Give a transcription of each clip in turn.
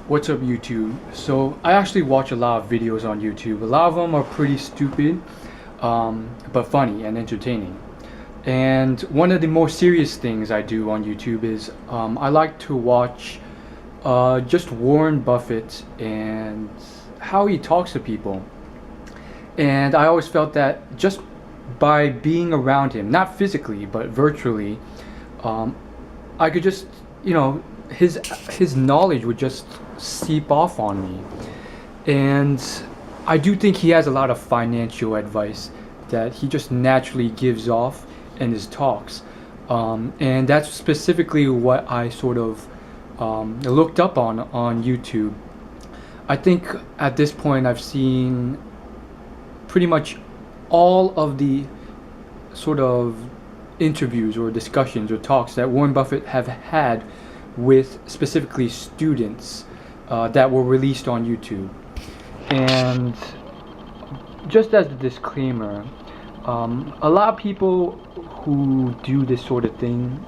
What's up, YouTube? So I actually watch a lot of videos on YouTube. A lot of them are pretty stupid, but funny and entertaining. And one of the more serious things I do on YouTube is I like to watch just Warren Buffett and how he talks to people. And I always felt that just by being around him, not physically but virtually, I could just, his knowledge would just seep off on me. And I do think he has a lot of financial advice that he just naturally gives off in his talks. And that's specifically what I sort of looked up on YouTube. I think at this point I've seen pretty much all of the sort of interviews or discussions or talks that Warren Buffett have had with specifically students that were released on YouTube. And just as a disclaimer, a lot of people who do this sort of thing,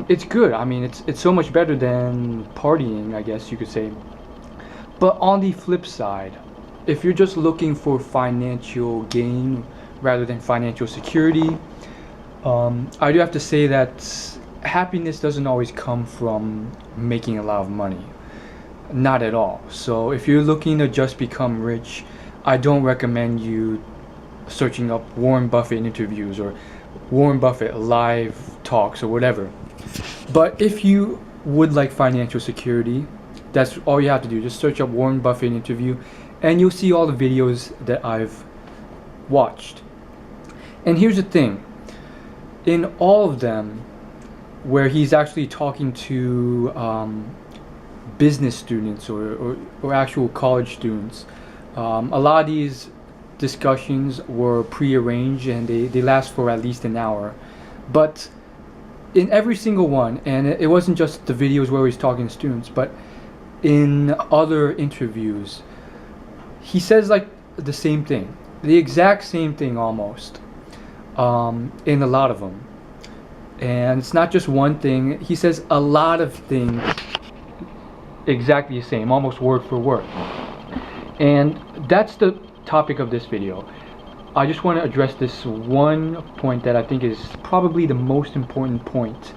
it's good. I mean, it's so much better than partying, I guess you could say. But on the flip side, if you're just looking for financial gain rather than financial security, I do have to say that happiness doesn't always come from making a lot of money. Not at all. So if you're looking to just become rich, I don't recommend you searching up Warren Buffett interviews or Warren Buffett live talks or whatever. But if you would like financial security, that's all you have to do. Just search up Warren Buffett interview and you'll see all the videos that I've watched. And here's the thing. In all of them, where he's actually talking to business students or actual college students, a lot of these discussions were pre-arranged and they last for at least an hour. But in every single one, and it wasn't just the videos where he's talking to students, but in other interviews, he says like the same thing, the exact same thing almost, in a lot of them. And it's not just one thing, he says a lot of things exactly the same, almost word for word. And that's the topic of this video. I just want to address this one point that I think is probably the most important point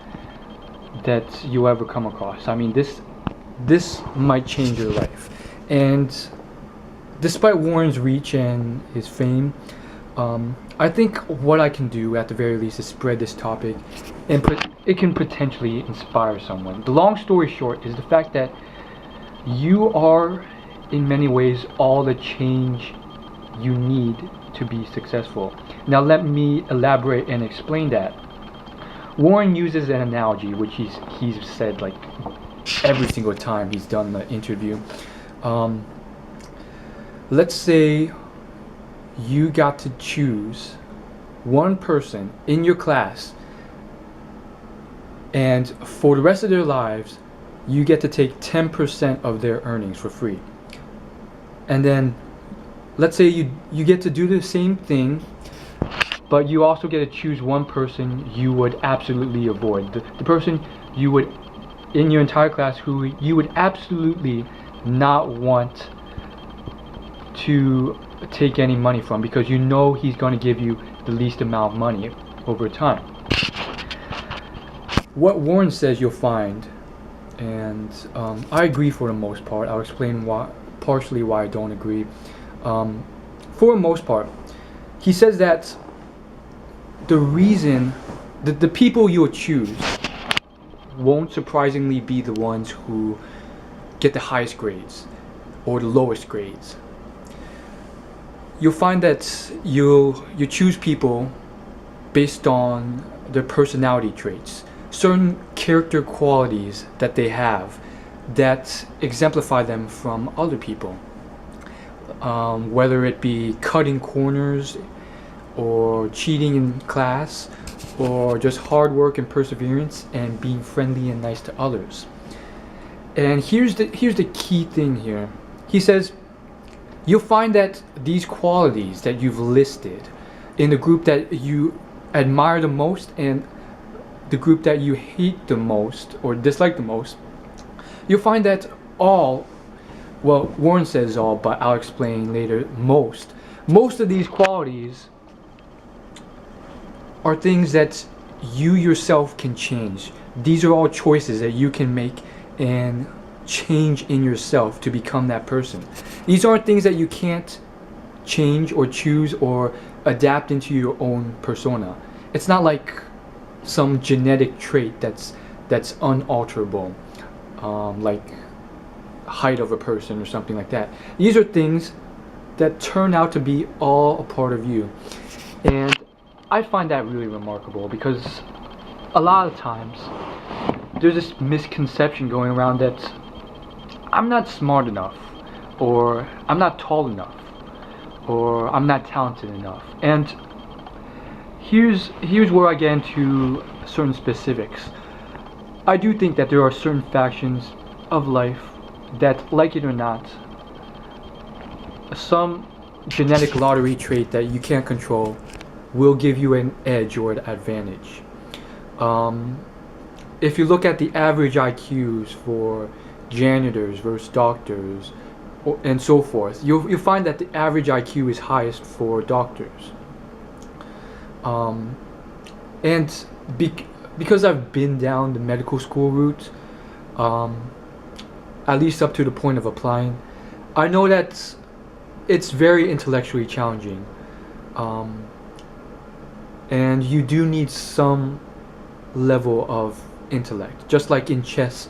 that you ever come across. I mean, this might change your life. And despite Warren's reach and his fame, I think what I can do at the very least is spread this topic and it can potentially inspire someone. The long story short is the fact that you are in many ways all the change you need to be successful. Now let me elaborate and explain that. Warren uses an analogy which he's said like every single time he's done the interview. Let's say you got to choose one person in your class, and for the rest of their lives you get to take 10% of their earnings for free. And then let's say you get to do the same thing, but you also get to choose one person you would absolutely avoid, the person you would in your entire class who you would absolutely not want to take any money from, because you know he's going to give you the least amount of money over time. What Warren says you'll find, and I agree for the most part. I'll explain partially why I don't agree. For the most part, he says that the reason that the people you'll choose won't surprisingly be the ones who get the highest grades or the lowest grades. You'll find that you choose people based on their personality traits, certain character qualities that they have that exemplify them from other people, whether it be cutting corners or cheating in class or just hard work and perseverance and being friendly and nice to others. And here's the key thing here. He says you'll find that these qualities that you've listed in the group that you admire the most and the group that you hate the most or dislike the most, you'll find that all, well, Warren says all, but I'll explain later, most of these qualities are things that you yourself can change. These are all choices that you can make and change in yourself to become that person. These aren't things that you can't change or choose or adapt into your own persona. It's not like some genetic trait that's unalterable, like height of a person or something like that. These are things that turn out to be all a part of you. And I find that really remarkable, because a lot of times there's this misconception going around that I'm not smart enough, or I'm not tall enough, or I'm not talented enough. And here's where I get into certain specifics. I do think that there are certain factions of life that, like it or not, some genetic lottery trait that you can't control will give you an edge or an advantage. If you look at the average IQs for janitors versus doctors and so forth, you'll find that the average IQ is highest for doctors. And because I've been down the medical school route, at least up to the point of applying, I know that it's very intellectually challenging. And you do need some level of intellect. Just like in chess,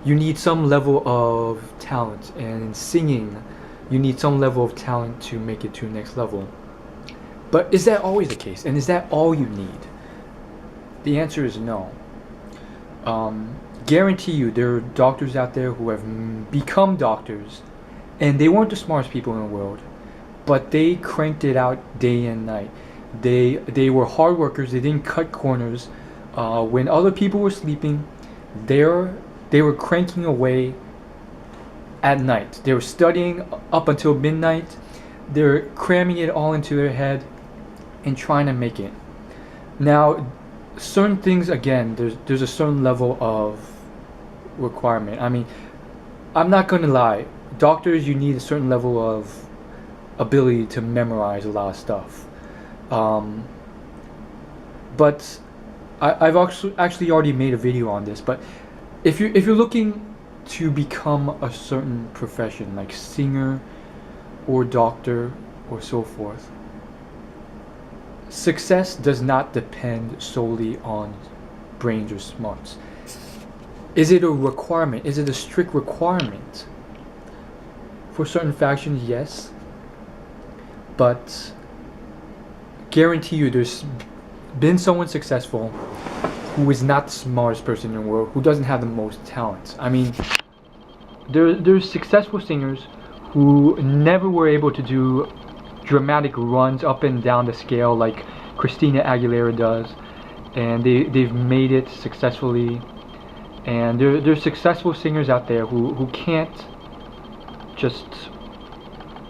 you need some level of talent, and in singing, you need some level of talent to make it to the next level. But is that always the case? And is that all you need? The answer is no. Guarantee you there are doctors out there who have become doctors, and they weren't the smartest people in the world, but they cranked it out day and night. They were hard workers. They didn't cut corners. When other people were sleeping, they were cranking away at night. They were studying up until midnight. They're cramming it all into their head and trying to make it. Now, certain things, again, there's a certain level of requirement. I mean, I'm not gonna lie. Doctors, you need a certain level of ability to memorize a lot of stuff. But I've actually already made a video on this. But if you're looking to become a certain profession, like singer or doctor or so forth, success does not depend solely on brains or smarts. Is it a requirement? Is it a strict requirement? For certain factions, yes. But guarantee you there's been someone successful who is not the smartest person in the world, who doesn't have the most talent. I mean, there's successful singers who never were able to do dramatic runs up and down the scale like Christina Aguilera does, and they've made it successfully. And there's successful singers out there who can't just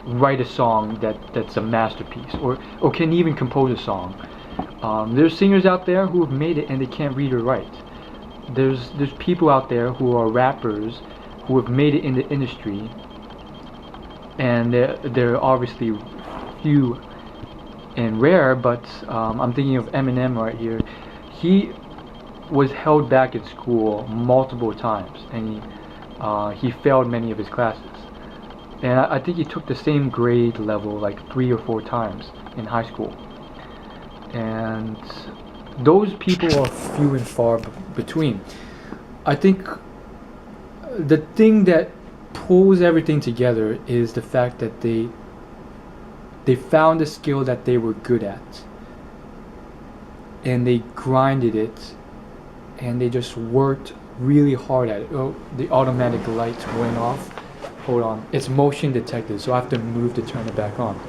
write a song that's a masterpiece, or can even compose a song. There's singers out there who have made it and they can't read or write. There's people out there who are rappers who have made it in the industry, and they're obviously few and rare, but I'm thinking of Eminem right here. He was held back at school multiple times, and he failed many of his classes. And I think he took the same grade level like 3 or 4 times in high school. And those people are few and far between. I think the thing that pulls everything together is the fact that they found a skill that they were good at, and they grinded it, and they just worked really hard at it. Oh, the automatic lights went off. Hold on, it's motion detected, so I have to move to turn it back on.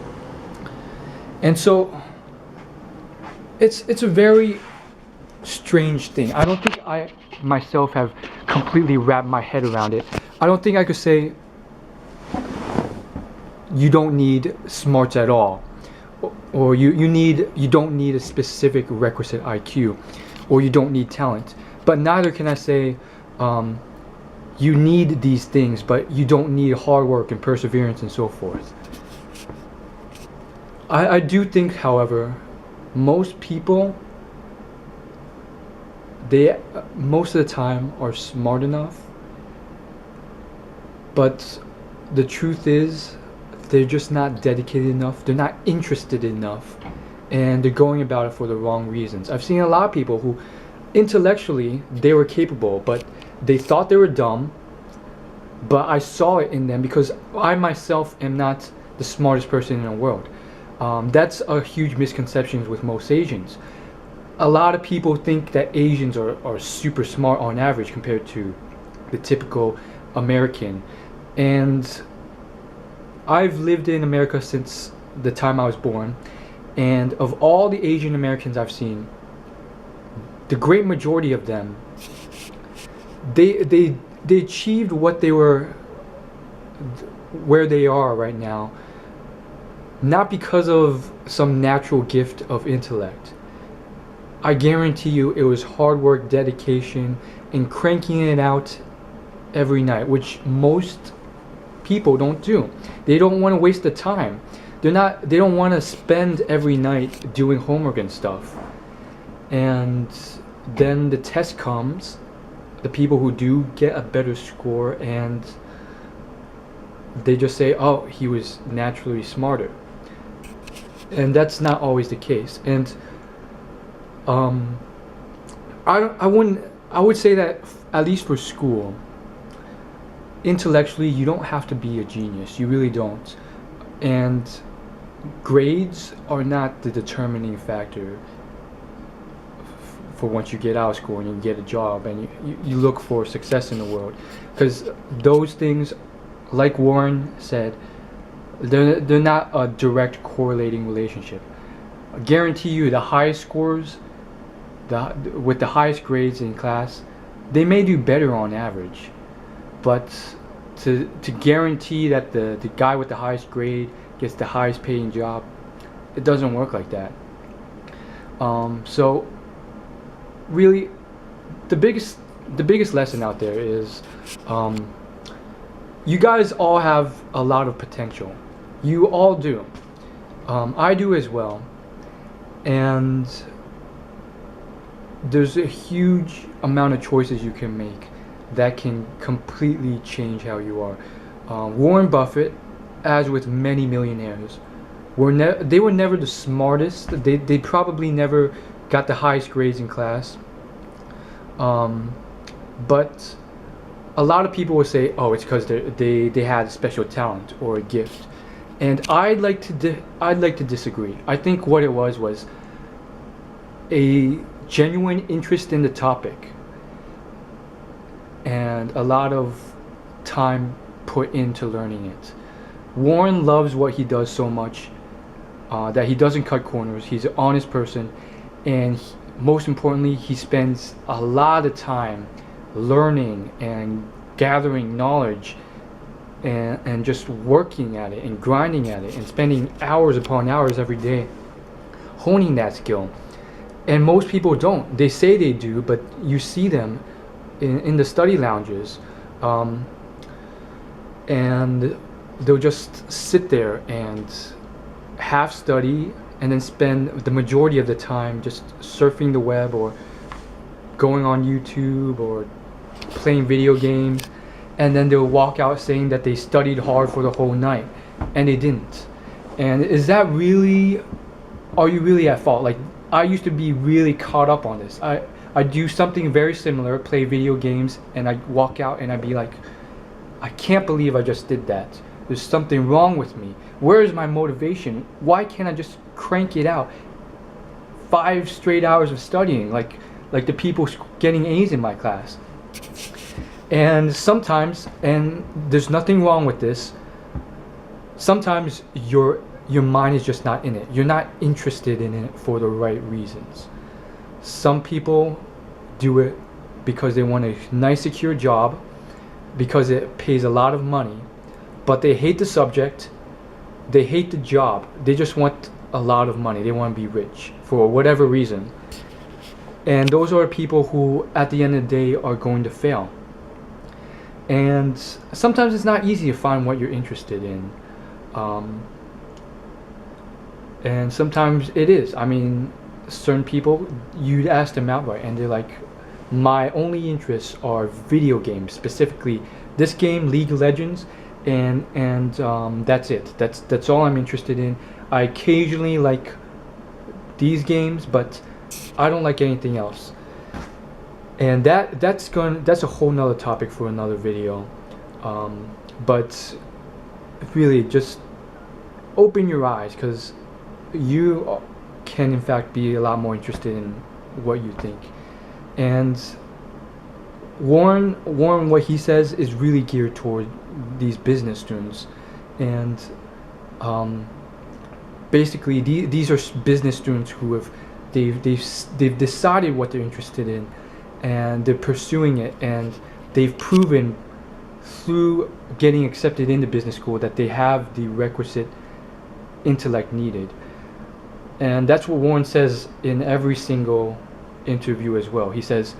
And so it's a very strange thing. I don't think I myself have completely wrapped my head around it. I don't think I could say you don't need smarts at all, or you don't need a specific requisite IQ, or you don't need talent. But neither can I say you need these things, but you don't need hard work and perseverance and so forth. I do think, however, most people, they most of the time are smart enough, but the truth is they're just not dedicated enough, they're not interested enough, and they're going about it for the wrong reasons. I've seen a lot of people who intellectually they were capable, but they thought they were dumb, but I saw it in them because I myself am not the smartest person in the world. That's a huge misconception with most Asians. A lot of people think that Asians are super smart on average compared to the typical American. And I've lived in America since the time I was born, and of all the Asian Americans I've seen, the great majority of them, they achieved what they were, where they are right now, not because of some natural gift of intellect. I guarantee you it was hard work, dedication, and cranking it out every night, which most people don't do. They don't want to waste the time. They don't want to spend every night doing homework and stuff. And then the test comes, the people who do get a better score, and they just say, oh, he was naturally smarter. And that's not always the case. And I would say that at least for school, intellectually you don't have to be a genius. You really don't. And grades are not the determining factor for once you get out of school and you get a job and you look for success in the world, because those things, like Warren said, they're not a direct correlating relationship. I guarantee you the highest scores, with the highest grades in class, they may do better on average, but to guarantee that the guy with the highest grade gets the highest paying job, it doesn't work like that. So really, the biggest lesson out there is, you guys all have a lot of potential. You all do. I do as well. And there's a huge amount of choices you can make that can completely change how you are. Warren Buffett, as with many millionaires, they were never the smartest. They probably never got the highest grades in class. But a lot of people will say, oh, it's because they had a special talent or a gift. And I'd like to disagree. I think what it was a genuine interest in the topic and a lot of time put into learning it. Warren loves what he does so much that he doesn't cut corners. He's an honest person, and most importantly, he spends a lot of time learning and gathering knowledge and just working at it and grinding at it and spending hours upon hours every day honing that skill. And most people don't. They say they do, but you see them in the study lounges, and they'll just sit there and half study and then spend the majority of the time just surfing the web or going on YouTube or playing video games, and then they'll walk out saying that they studied hard for the whole night, and they didn't. And is that really, are you really at fault? Like, I used to be really caught up on this. I do something very similar, play video games, and I walk out and I'd be like, I can't believe I just did that. There's something wrong with me. Where is my motivation? Why can't I just crank it out? 5 straight hours of studying, like the people getting A's in my class. And sometimes, and there's nothing wrong with this, sometimes your mind is just not in it. You're not interested in it for the right reasons. Some people do it because they want a nice secure job, because it pays a lot of money, but they hate the subject, they hate the job, they just want a lot of money, they want to be rich for whatever reason. And those are people who at the end of the day are going to fail. And sometimes it's not easy to find what you're interested in. Um, and sometimes it is. I mean, certain people, you'd ask them outright, and they're like, my only interests are video games, specifically this game, League of Legends, and that's it. That's all I'm interested in. I occasionally like these games, but I don't like anything else. And that's a whole nother topic for another video. But really, just open your eyes, because you can in fact be a lot more interested in what you think. And Warren, what he says is really geared toward these business students, and basically these are business students who have they've decided what they're interested in, and they're pursuing it, and they've proven through getting accepted into business school that they have the requisite intellect needed. And that's what Warren says in every single interview as well. He says,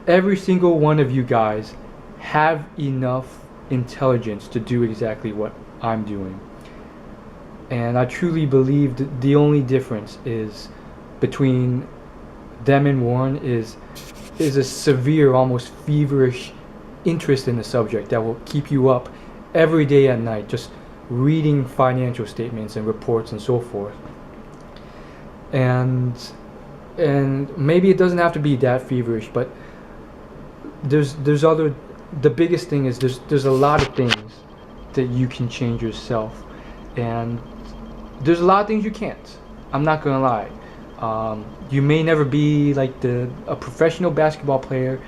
every single one of you guys have enough intelligence to do exactly what I'm doing. And I truly believe that the only difference is between them and Warren is a severe, almost feverish interest in the subject that will keep you up every day at night, just reading financial statements and reports and so forth. And maybe it doesn't have to be that feverish, but there's other. The biggest thing is there's a lot of things that you can change yourself, and there's a lot of things you can't. I'm not gonna lie. You may never be like a professional basketball player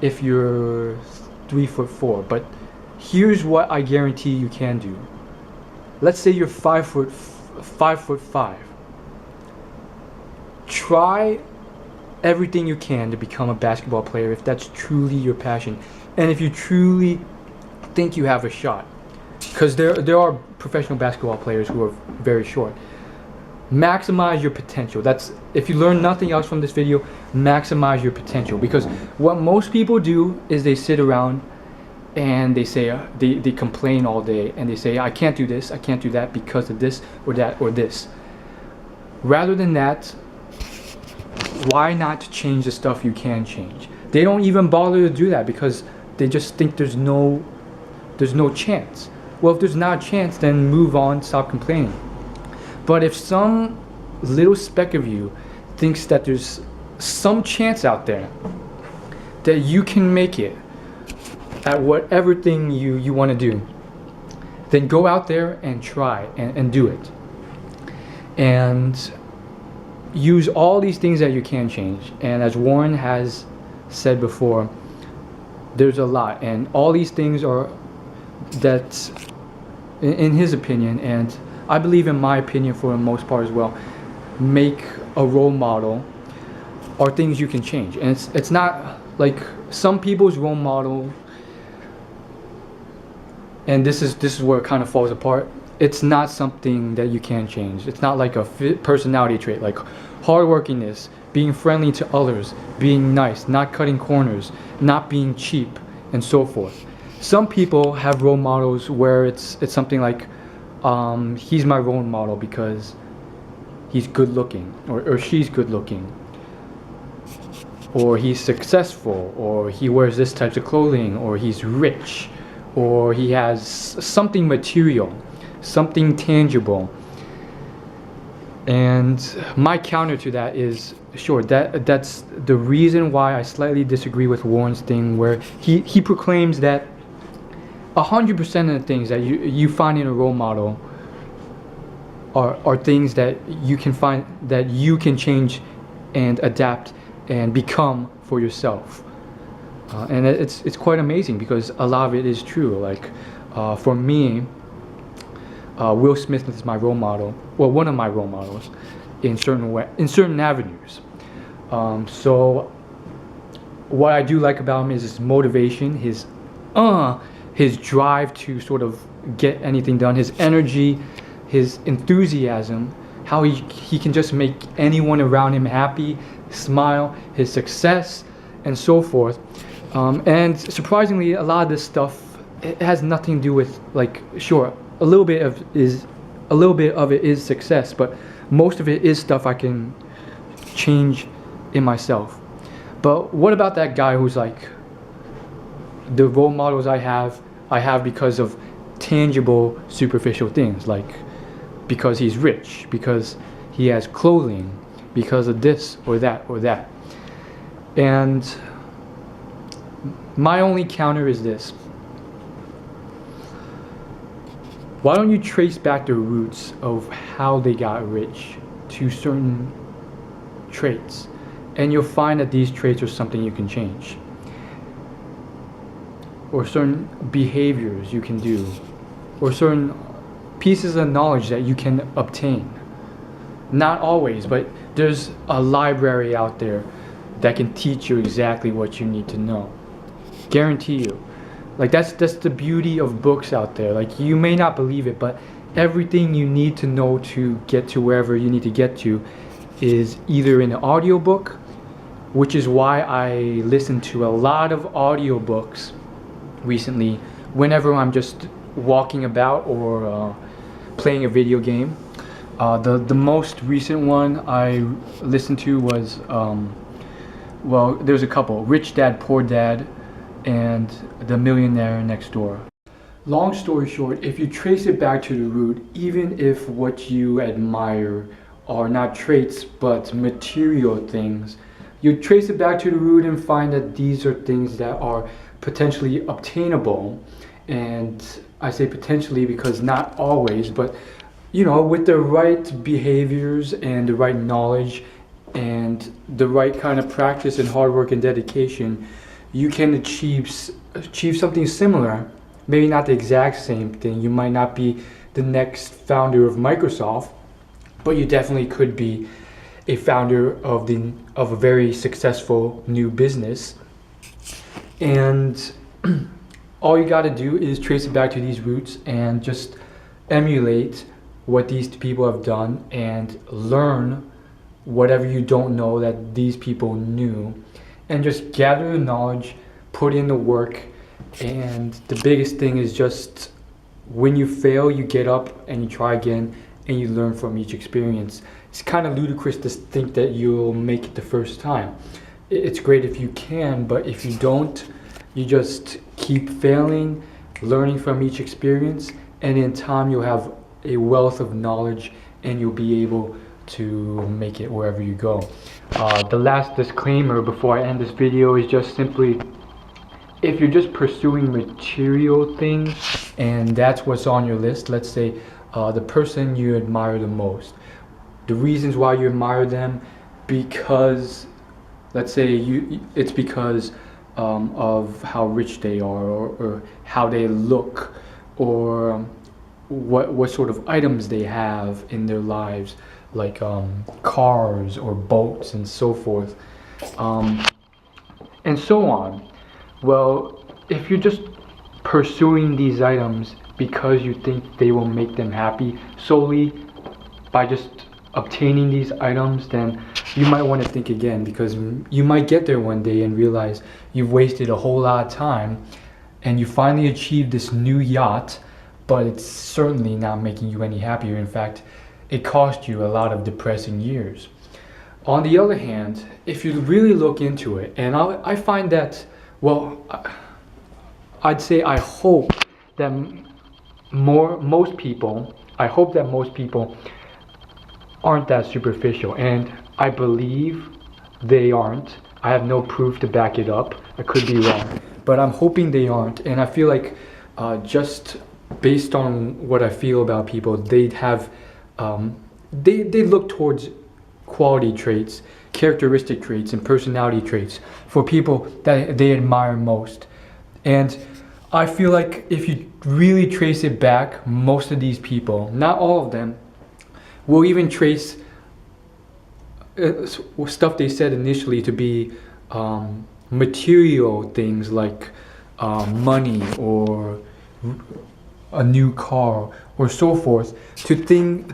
if you're 3'4", but here's what I guarantee you can do. Let's say you're 5'5". Try everything you can to become a basketball player if that's truly your passion, and if you truly think you have a shot, because there are professional basketball players who are very short. Maximize your potential. That's, if you learn nothing else from this video, maximize your potential, because what most people do is they sit around and they say they complain all day, and they say, I can't do this, I can't do that because of this or that or this. Rather than that, why not change the stuff you can change? They don't even bother to do that because they just think there's no chance. Well, if there's not a chance, then move on, stop complaining. But if some little speck of you thinks that there's some chance out there that you can make it at whatever thing you want to do, then go out there and try and do it. And use all these things that you can change. And as Warren has said before, there's a lot, and all these things are that, in his opinion, and I believe in my opinion for the most part as well, make a role model are things you can change. And it's not like some people's role model, and this is where it kind of falls apart. It's not something that you can change. It's not like a personality trait like hardworkingness, being friendly to others, being nice, not cutting corners, not being cheap, and so forth. Some people have role models where it's something like, he's my role model because he's good looking, or she's good looking, or he's successful, or he wears this type of clothing, or he's rich, or he has something material, something tangible. And my counter to that is, sure, that's the reason why I slightly disagree with Warren's thing, where he proclaims that 100% of the things that you find in a role model are things that you can find, that you can change and adapt and become for yourself. And it's quite amazing, because a lot of it is true. Like for me, Will Smith is my role model, well, one of my role models in certain avenues. So what I do like about him is his motivation, his drive to sort of get anything done, his energy, his enthusiasm, how he can just make anyone around him happy, smile, his success, and so forth. And surprisingly, a lot of this stuff it has nothing to do with, like, sure, a little bit of it is success, but most of it is stuff I can change in myself. But what about that guy who's like, the role models I have because of tangible, superficial things, like because he's rich, because he has clothing, because of this or that or that. And my only counter is this. Why don't you trace back the roots of how they got rich to certain traits? And you'll find that these traits are something you can change. Or certain behaviors you can do. Or certain pieces of knowledge that you can obtain. Not always, but there's a library out there that can teach you exactly what you need to know. Guarantee you. Like that's the beauty of books out there. Like you may not believe it, but everything you need to know to get to wherever you need to get to is either in an audiobook, which is why I listen to a lot of audiobooks recently whenever I'm just walking about or playing a video game. The most recent one I listened to was well, there's a couple: Rich Dad Poor Dad and The Millionaire Next Door. Long story short, if you trace it back to the root, even if what you admire are not traits but material things, you trace it back to the root and find that these are things that are potentially obtainable. And I say potentially because not always, but you know, with the right behaviors and the right knowledge and the right kind of practice and hard work and dedication, you can achieve something similar. Maybe not the exact same thing. You might not be the next founder of Microsoft, but you definitely could be a founder of a very successful new business. And all you got to do is trace it back to these roots and just emulate what these people have done and learn whatever you don't know that these people knew, and just gather the knowledge, put in the work. And the biggest thing is just when you fail, you get up and you try again and you learn from each experience. It's kind of ludicrous to think that you'll make it the first time. It's great if you can, but if you don't, you just keep failing, learning from each experience, and in time you'll have a wealth of knowledge and you'll be able to make it wherever you go. The last disclaimer before I end this video is just simply, if you're just pursuing material things and that's what's on your list, let's say the person you admire the most, the reasons why you admire them, because let's say it's because of how rich they are, or how they look, or what sort of items they have in their lives, like cars or boats and so forth, and so on. Well, if you're just pursuing these items because you think they will make them happy solely by just obtaining these items, then you might want to think again, because you might get there one day and realize you've wasted a whole lot of time and you finally achieved this new yacht, but it's certainly not making you any happier. In fact, it cost you a lot of depressing years. On the other hand, if you really look into it, and I find that, well, I'd say I hope that most people aren't that superficial, and I believe they aren't. I have no proof to back it up. I could be wrong, but I'm hoping they aren't. And I feel like just based on what I feel about people, they'd have they look towards quality traits, characteristic traits, and personality traits for people that they admire most. And I feel like if you really trace it back, most of these people, not all of them, will even trace stuff they said initially to be material things like money or a new car or so forth,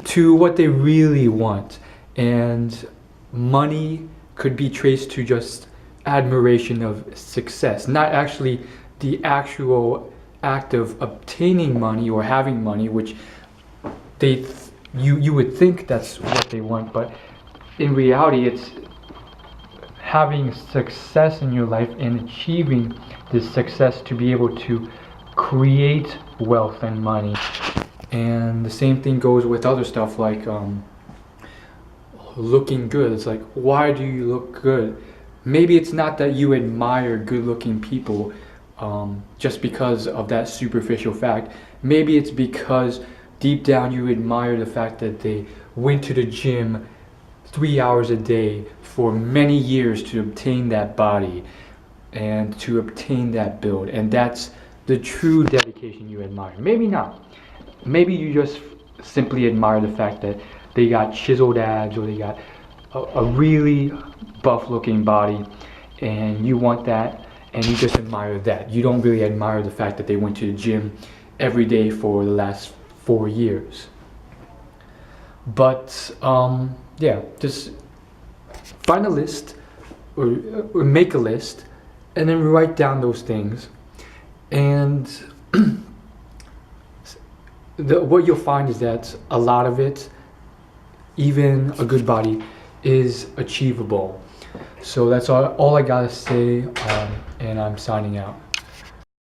to what they really want. And money could be traced to just admiration of success, not actually the actual act of obtaining money or having money, which you would think that's what they want, but in reality it's having success in your life and achieving this success to be able to create wealth and money. And the same thing goes with other stuff like looking good. It's like, why do you look good? Maybe it's not that you admire good looking people just because of that superficial fact. Maybe it's because deep down you admire the fact that they went to the gym 3 hours a day for many years to obtain that body and to obtain that build, and that's the true dedication you admire. Maybe not. Maybe you just simply admire the fact that they got chiseled abs or they got a really buff looking body and you want that and you just admire that. You don't really admire the fact that they went to the gym every day for the last 4 years. But yeah, just find a list or make a list and then write down those things, and what you'll find is that a lot of it, even a good body, is achievable. So that's all I gotta say, and I'm signing out.